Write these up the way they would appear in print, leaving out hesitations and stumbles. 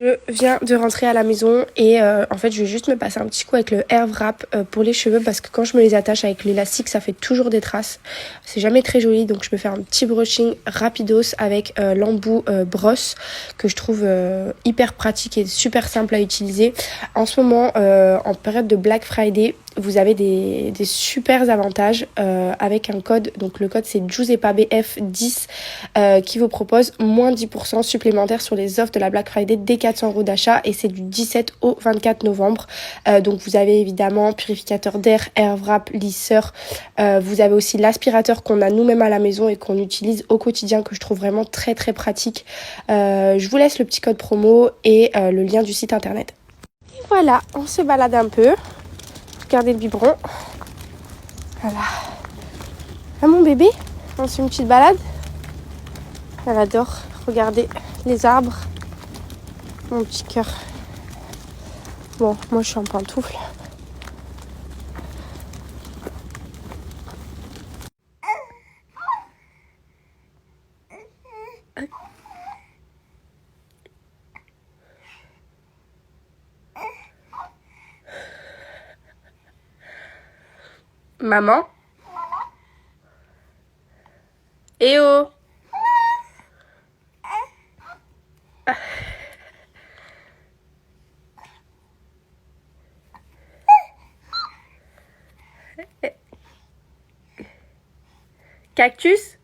Je viens de rentrer à la maison et en fait je vais juste me passer un petit coup avec le Hair Wrap pour les cheveux parce que quand je me les attache avec l'élastique ça fait toujours des traces. C'est jamais très joli, donc je me fais un petit brushing rapidos avec l'embout brosse que je trouve hyper pratique et super simple à utiliser. En ce moment en période de Black Friday, vous avez des super avantages avec un code, donc le code c'est JUZEPABF10 qui vous propose moins 10% supplémentaire sur les offres de la Black Friday dès 400 € d'achat et c'est du 17 au 24 novembre. Donc vous avez évidemment purificateur d'air, Hair Wrap, lisseur, vous avez aussi l'aspirateur qu'on a nous-mêmes à la maison et qu'on utilise au quotidien que je trouve vraiment très très pratique. Je vous laisse le petit code promo et le lien du site internet. Et voilà, on se balade un peu. Regardez le biberon. Voilà. Ah mon bébé, on se fait une petite balade. Elle adore regarder les arbres. Mon petit cœur. Bon, moi je suis en pantoufle. Maman? Eh oh! Cactus?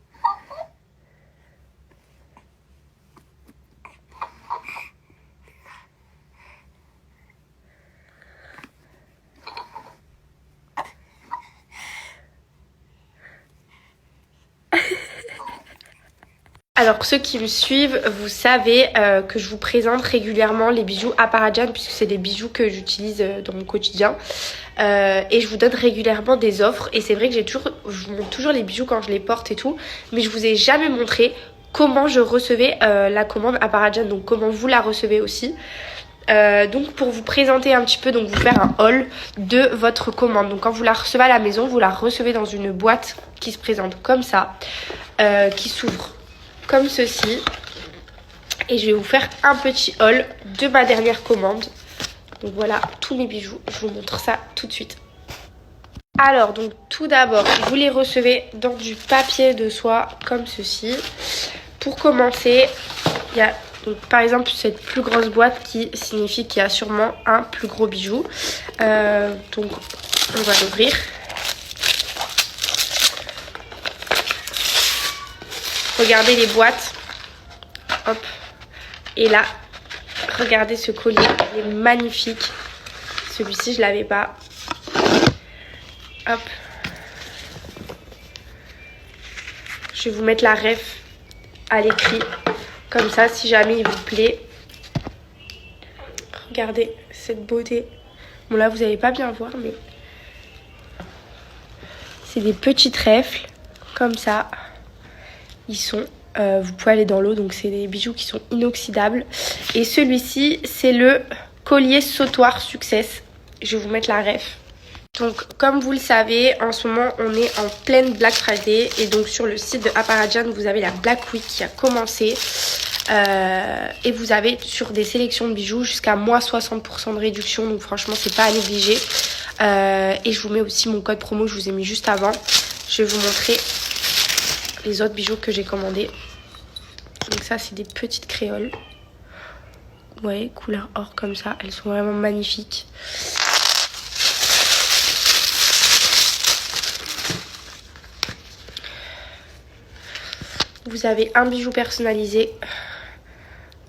Alors pour ceux qui me suivent, vous savez que je vous présente régulièrement les bijoux Aparajan puisque c'est des bijoux que j'utilise dans mon quotidien. Et je vous donne régulièrement des offres et c'est vrai que je vous montre toujours les bijoux quand je les porte et tout, mais je vous ai jamais montré comment je recevais la commande Aparajan, donc comment vous la recevez aussi. Donc pour vous présenter un petit peu, donc vous faire un haul de votre commande. Donc quand vous la recevez à la maison, vous la recevez dans une boîte qui se présente comme ça, qui s'ouvre comme ceci. Et je vais vous faire un petit haul de ma dernière commande. Donc voilà tous mes bijoux, je vous montre ça tout de suite. Alors donc tout d'abord, vous les recevez dans du papier de soie comme ceci. Pour commencer, il y a donc, par exemple cette plus grosse boîte qui signifie qu'il y a sûrement un plus gros bijou. Donc on va l'ouvrir. Regardez les boîtes. Hop. Et là, regardez ce collier, il est magnifique. Celui-ci, je l'avais pas. Hop. Je vais vous mettre la ref à l'écrit. Comme ça, si jamais il vous plaît. Regardez cette beauté. Bon là, vous n'allez pas bien voir, mais c'est des petits trèfles. Comme ça. Ils sont... vous pouvez aller dans l'eau, donc c'est des bijoux qui sont inoxydables. Et celui-ci, c'est le collier sautoir Success. Je vais vous mettre la ref. Donc, comme vous le savez, en ce moment, on est en pleine Black Friday. Et donc, sur le site de Aparajan, vous avez la Black Week qui a commencé. Et vous avez sur des sélections de bijoux jusqu'à moins 60% de réduction. Donc, franchement, c'est pas à négliger. Et je vous mets aussi mon code promo que je vous ai mis juste avant. Je vais vous montrer les autres bijoux que j'ai commandés. Donc ça c'est des petites créoles. Vous voyez, couleur or comme ça. Elles sont vraiment magnifiques. Vous avez un bijou personnalisé.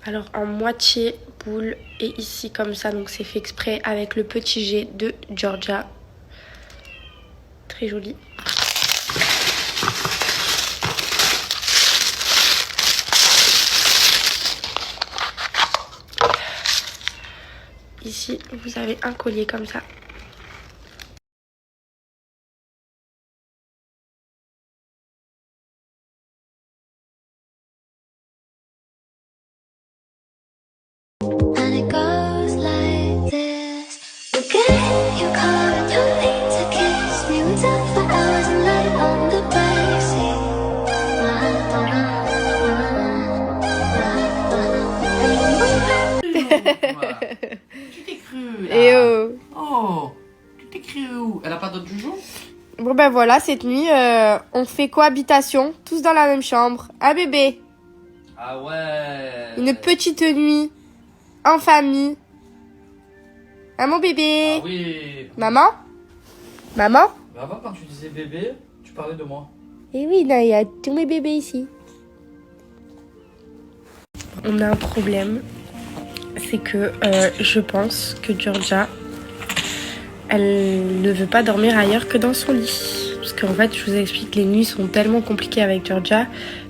Alors en moitié boule et ici comme ça. Donc c'est fait exprès avec le petit G de Georgia. Très joli. Ici, vous avez un collier comme ça. Et Oh, tu t'écris où? Elle a pas d'autre joujou? Bon ben voilà, cette nuit, on fait cohabitation, tous dans la même chambre. Un bébé. Ah ouais. Une petite nuit, en famille. Ah mon bébé. Ah oui. Maman? Maman? Mais avant, quand tu disais bébé, tu parlais de moi. Eh oui, là, il y a tous mes bébés ici. On a un problème. C'est que je pense que Georgia, elle ne veut pas dormir ailleurs que dans son lit. Parce qu'en fait, je vous explique, les nuits sont tellement compliquées avec Georgia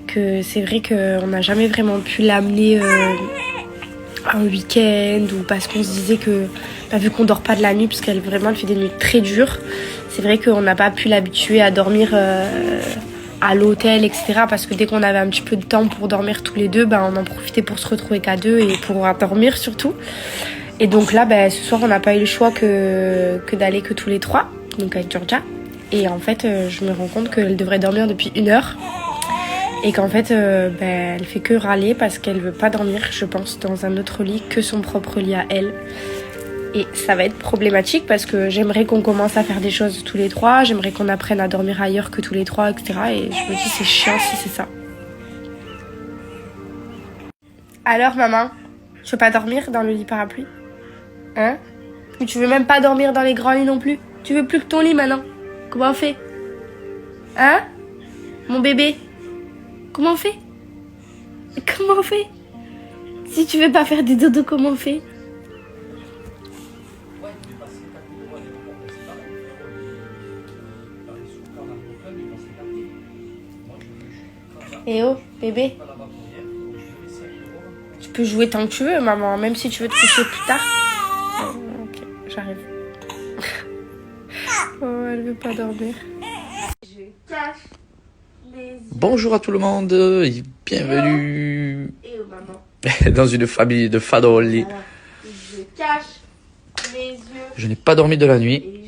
que c'est vrai qu'on n'a jamais vraiment pu l'amener un week-end ou parce qu'on se disait que, vu qu'on dort pas de la nuit, parce qu'elle vraiment elle fait des nuits très dures, c'est vrai qu'on n'a pas pu l'habituer à dormir à l'hôtel, etc. Parce que dès qu'on avait un petit peu de temps pour dormir tous les deux, on en profitait pour se retrouver qu'à deux et pour dormir surtout. Et donc là, ce soir, on n'a pas eu le choix que d'aller que tous les trois, donc avec Georgia. Et en fait, je me rends compte qu'elle devrait dormir depuis 1 heure. Et qu'en fait, elle fait que râler parce qu'elle veut pas dormir, je pense, dans un autre lit que son propre lit à elle. Et ça va être problématique parce que j'aimerais qu'on commence à faire des choses tous les trois, j'aimerais qu'on apprenne à dormir ailleurs que tous les trois, etc. Et je me dis c'est chiant si c'est ça. Alors maman, tu veux pas dormir dans le lit parapluie? Hein? Ou tu veux même pas dormir dans les grands lits non plus? Tu veux plus que ton lit maintenant? Comment on fait? Hein? Mon bébé? Comment on fait? Comment on fait? Si tu veux pas faire des dodos, comment on fait? Eh oh, bébé. Tu peux jouer tant que tu veux, maman, même si tu veux te coucher plus tard. Ok, j'arrive. Oh, elle veut pas dormir. Je cache les yeux. Bonjour à tout le monde et bienvenue Et oh, maman. dans une famille de fadoli. Voilà. Je cache mes yeux. Je n'ai pas dormi de la nuit. Et